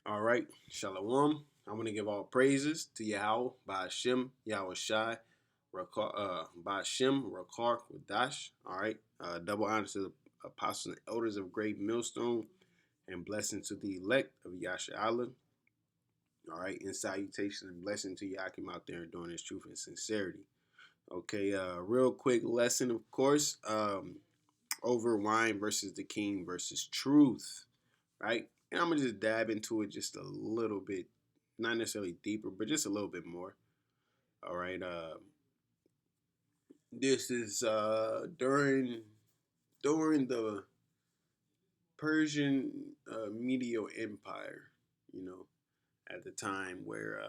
All right, Shalom. I'm going to give all praises to Yahawah, Bahasham, Yahawashi, Bahasham, Rakar, Dash. All right, double honor to the apostles and elders of Great Millstone, and blessing to the elect of Yasha. All right, and salutations and blessing to Yakim out there doing his truth and sincerity. Okay, real quick lesson, of course, over wine versus the king versus truth, right? And I'm gonna just dab into it just a little bit, not necessarily deeper, but just a little bit more. All right. This is during the Persian Medial Empire. You know, at the time where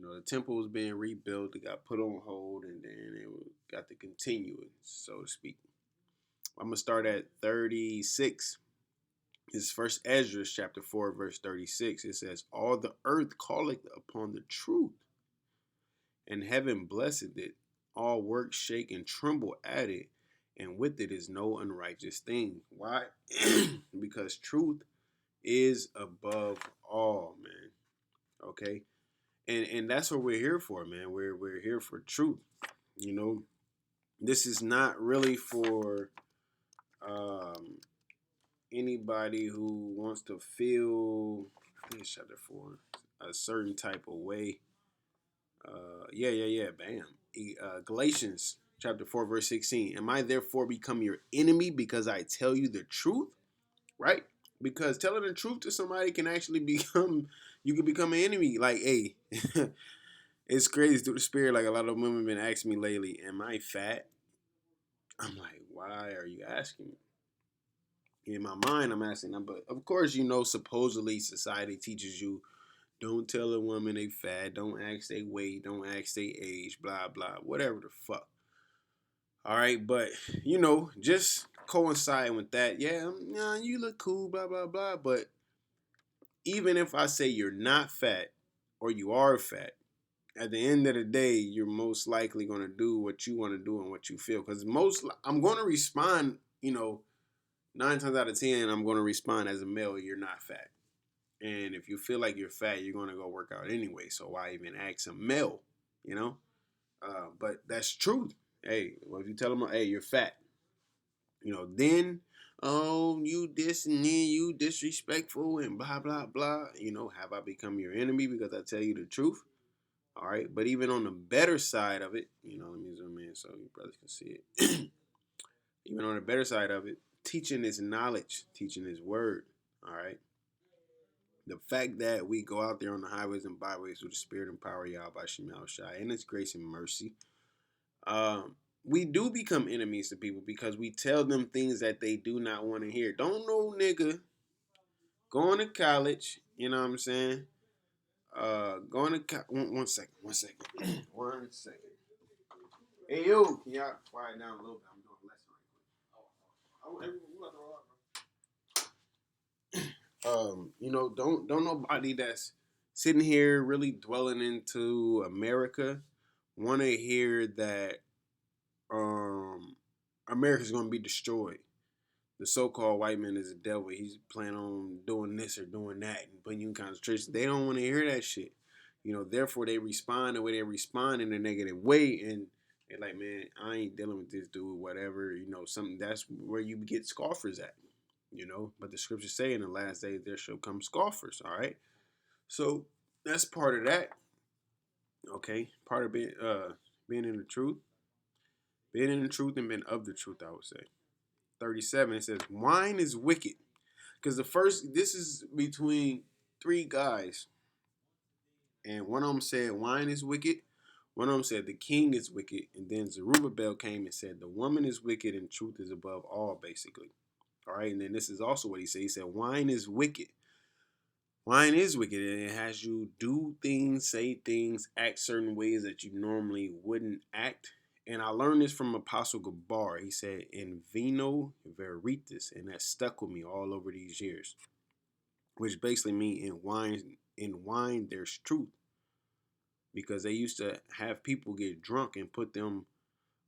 the temple was being rebuilt, it got put on hold, and then it got to continue it, so to speak. I'm gonna start at 36. This is First Ezra chapter 4, verse 36. It says, "All the earth calleth upon the truth, and heaven blessed it. All works shake and tremble at it, and with it is no unrighteous thing." Why? Because truth is above all, man. Okay? And that's what we're here for, man. We're here for truth. You know, this is not really for anybody who wants to feel, I think it's chapter 4, a certain type of way. Bam. Galatians chapter 4, verse 16. Am I therefore become your enemy because I tell you the truth? Right? Because telling the truth to somebody can actually become, you can become an enemy. Like, hey, it's crazy through the spirit. Like, a lot of women been asking me lately, am I fat? I'm like, why are you asking me? In my mind, I'm asking them, but of course, supposedly society teaches you don't tell a woman they fat, don't ask they weight, don't ask they age, blah blah, whatever the fuck. All right, but just coincide with that. Yeah, you look cool, blah blah blah. But even if I say you're not fat or you are fat, at the end of the day, you're most likely going to do what you want to do and what you feel. Because I'm going to respond. 9 times out of 10, I'm going to respond as a male. You're not fat. And if you feel like you're fat, you're going to go work out anyway. So why even ask a male, you know? But that's truth. Hey, well, if you tell them, hey, you're fat, then, oh, you this and then you disrespectful and blah, blah, blah. Have I become your enemy because I tell you the truth? All right. But even on the better side of it, let me zoom in so you brothers can see it. Even on the better side of it, teaching is knowledge, teaching is word. All right. The fact that we go out there on the highways and byways with the spirit and power of Yahawashi and His grace and mercy, we do become enemies to people because we tell them things that they do not want to hear. Don't know nigga going to college, you know what I'm saying? Going to one second, one second, one second. Hey yo, can y'all quiet down a little bit? I'm doing a lesson right quick. Don't nobody that's sitting here really dwelling into America want to hear that America's gonna be destroyed. The so-called white man is a devil. He's planning on doing this or doing that and putting you in concentration. They don't want to hear that shit. Therefore they respond the way they respond in a negative way, and they're like, man, I ain't dealing with this dude, whatever. Something that's where you get scoffers at. But the scriptures say in the last days there shall come scoffers. All right, so that's part of that. Okay, part of being in the truth, being in the truth, and being of the truth. I would say. 37, it says, wine is wicked. Because this is between three guys. And one of them said, wine is wicked. One of them said, the king is wicked. And then Zerubbabel came and said, the woman is wicked and truth is above all, basically. All right. And then this is also what he said. He said, wine is wicked. Wine is wicked. And it has you do things, say things, act certain ways that you normally wouldn't act. And I learned this from Apostle Gabar. He said, in vino veritas, and that stuck with me all over these years. Which basically means in wine there's truth. Because they used to have people get drunk and put them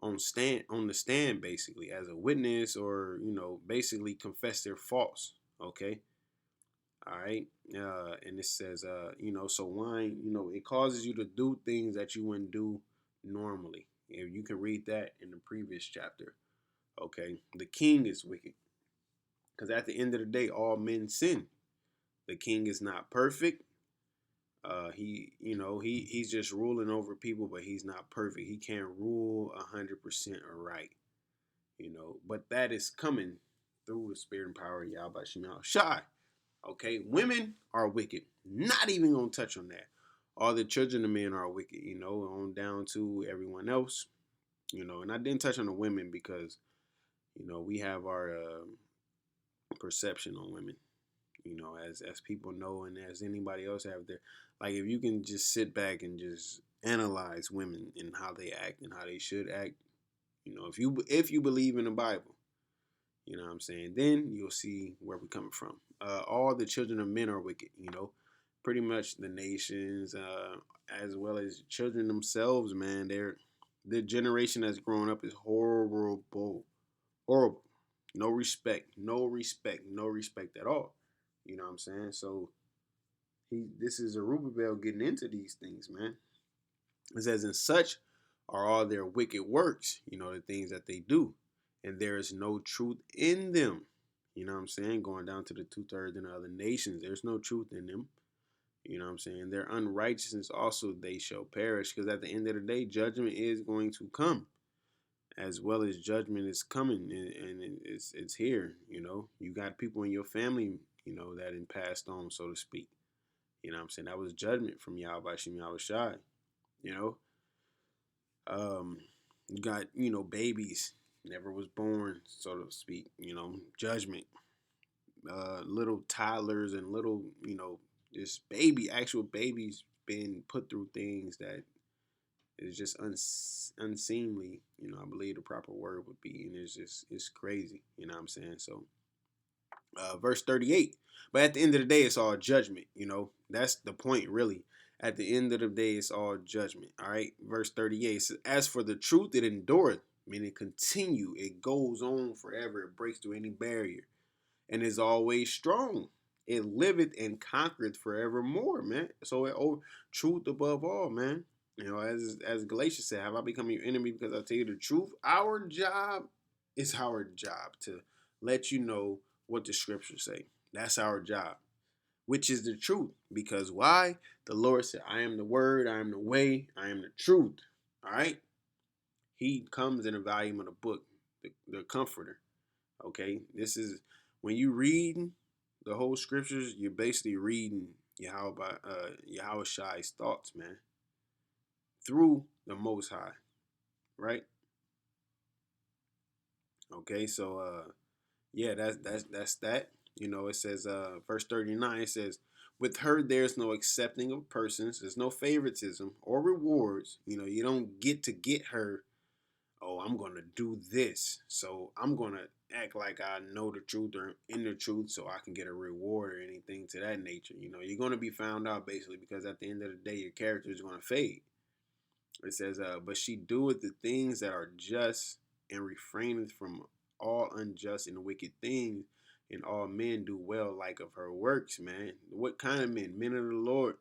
on the stand basically as a witness, or basically confess their faults. Okay. All right. And it says, so wine, it causes you to do things that you wouldn't do normally. And you can read that in the previous chapter. Okay. The king is wicked. Because at the end of the day, all men sin. The king is not perfect. He's just ruling over people, but he's not perfect. He can't rule 100% right. But that is coming through the spirit and power of Yahawashi. Okay, women are wicked. Not even gonna touch on that. All the children of men are wicked. On down to everyone else. And I didn't touch on the women because we have our perception on women. As people know, and as anybody else have their, like, if you can just sit back and just analyze women and how they act and how they should act, if you believe in the Bible, you know what I'm saying, then you'll see where we're coming from. All the children of men are wicked. Pretty much the nations, as well as children themselves, man. The generation that's growing up is horrible, horrible. No respect, no respect, no respect at all. You know what I'm saying? So this is Zerubbabel getting into these things, man. It says, "And such are all their wicked works," the things that they do, "and there is no truth in them." You know what I'm saying? Going down to the 2/3 in the other nations, there's no truth in them. You know what I'm saying? Their unrighteousness also they shall perish, because at the end of the day, judgment is going to come, as well as judgment is coming, and it's here. You got people in your family, that in passed on, so to speak. You know what I'm saying? That was judgment from Yahawashi Yahawashi. You know, you got babies never was born, so to speak. Judgment. Little toddlers and little just actual babies being put through things that is just unseemly. I believe the proper word would be, and it's crazy. You know what I'm saying? So, verse 38. But at the end of the day, it's all judgment. That's the point, really. At the end of the day, it's all judgment. All right. Verse 38 says, "As for the truth, it endureth," meaning continue. It goes on forever. It breaks through any barrier, and is always strong. It liveth and conquereth forevermore, man. So truth above all, man. As Galatians said, "Have I become your enemy because I tell you the truth?" Our job is our job to let you know what the scriptures say. That's our job, which is the truth. Because why? The Lord said, "I am the word, I am the way, I am the truth." All right? He comes in a volume of the book, the comforter. Okay? This is when you read the whole scriptures, you're basically reading Yahawashi's thoughts, man, through the Most High, right? Okay, so yeah, that's that. It says verse 39, it says, "With her there's no accepting of persons, there's no favoritism or rewards." You don't get her. Oh, I'm gonna do this, so I'm gonna act like I know the truth or in the truth so I can get a reward or anything to that nature. You're gonna be found out, basically, because at the end of the day, your character is gonna fade. It says, "But she doeth the things that are just, and refraineth from all unjust and wicked things, and all men do well like of her works." Man, what kind of men? Men of the Lord.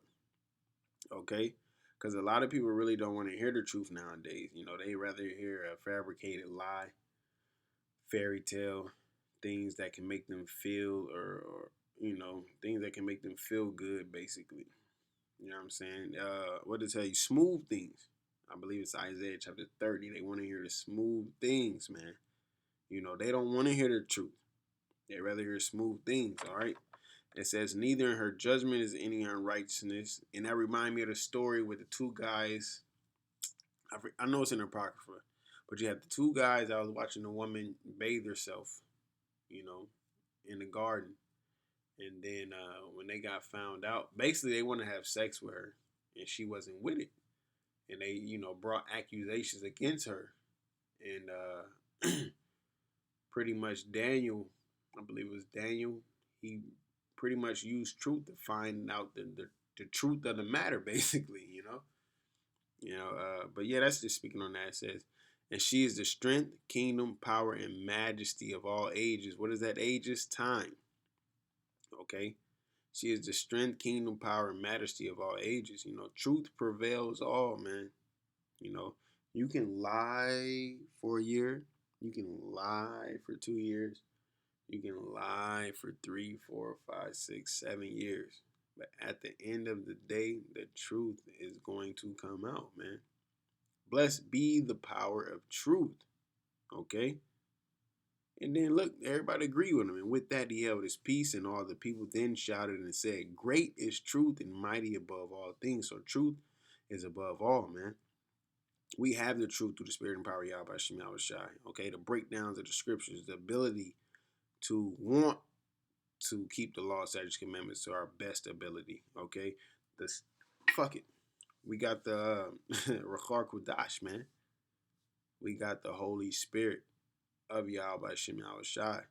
Okay, because a lot of people really don't want to hear the truth nowadays. They rather hear a fabricated lie, fairy tale, things that can make them feel, or things that can make them feel good, basically. You know what I'm saying? What to tell you? Smooth things. I believe it's Isaiah chapter 30. They want to hear the smooth things, man. They don't want to hear the truth. They rather hear smooth things, all right? It says, "Neither in her judgment is any unrighteousness." And that reminds me of the story with the two guys. I know it's in the Apocrypha, but you have the two guys. I was watching a woman bathe herself, you know, in the garden. And then when they got found out, basically they want to have sex with her, and she wasn't with it. And they, brought accusations against her. And pretty much Daniel, I believe it was Daniel, he pretty much used truth to find out the truth of the matter, basically, but yeah, that's just speaking on that. It says, "And she is the strength, kingdom, power, and majesty of all ages." What is that? Ages? Time. Okay. She is the strength, kingdom, power, and majesty of all ages. Truth prevails all, man. You know, you can lie for a year, you can lie for 2 years, you can lie for 3, 4, 5, 6, 7 years. But at the end of the day, the truth is going to come out, man. Blessed be the power of truth. Okay? And then look, everybody agreed with him. And with that, he held his peace, and all the people then shouted and said, "Great is truth and mighty above all things." So truth is above all, man. We have the truth through the spirit and power of Yahawashi. Okay, the breakdowns of the scriptures, the ability to want to keep the law, statutes, commandments to our best ability. Okay, this fuck it. We got the Rachar Kudash, man. We got the Holy Spirit of Yahawashi.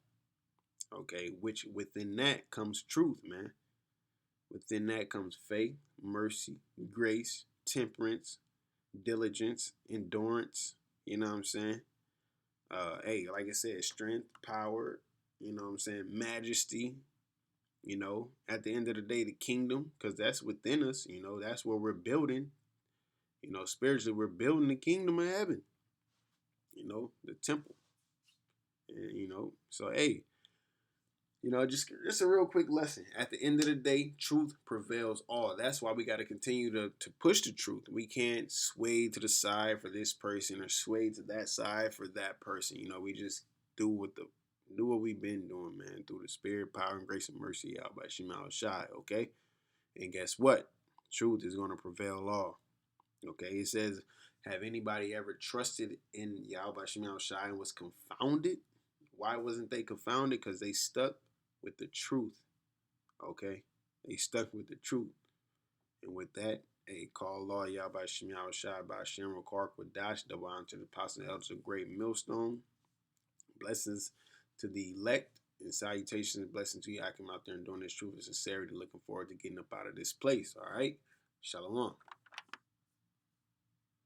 Okay, which within that comes truth, man. Within that comes faith, mercy, grace, temperance, diligence, endurance. You know what I'm saying? Hey, like I said, strength, power, you know what I'm saying, majesty, at the end of the day, the kingdom, because that's within us, that's where we're building, spiritually, we're building the kingdom of heaven, the temple. And, so hey, just a real quick lesson. At the end of the day, truth prevails all. That's why we got to continue to push the truth. We can't sway to the side for this person or sway to that side for that person. We just do what we've been doing, man, through the spirit, power, and grace and mercy out by Shemal Shai, okay? And guess what? Truth is going to prevail all. Okay, it says, have anybody ever trusted in Yahweh Shemal Shai and was confounded? Why wasn't they confounded? Because they stuck with the truth. Okay? They stuck with the truth. And with that, a call law Yahweh Shemal Shai by Hashem Rakar Kwadash, double honor to the apostle and elders of great millstone. Blessings to the elect and salutations and blessings to you. I come out there and doing this truth with sincerity, looking forward to getting up out of this place. All right? Shalom.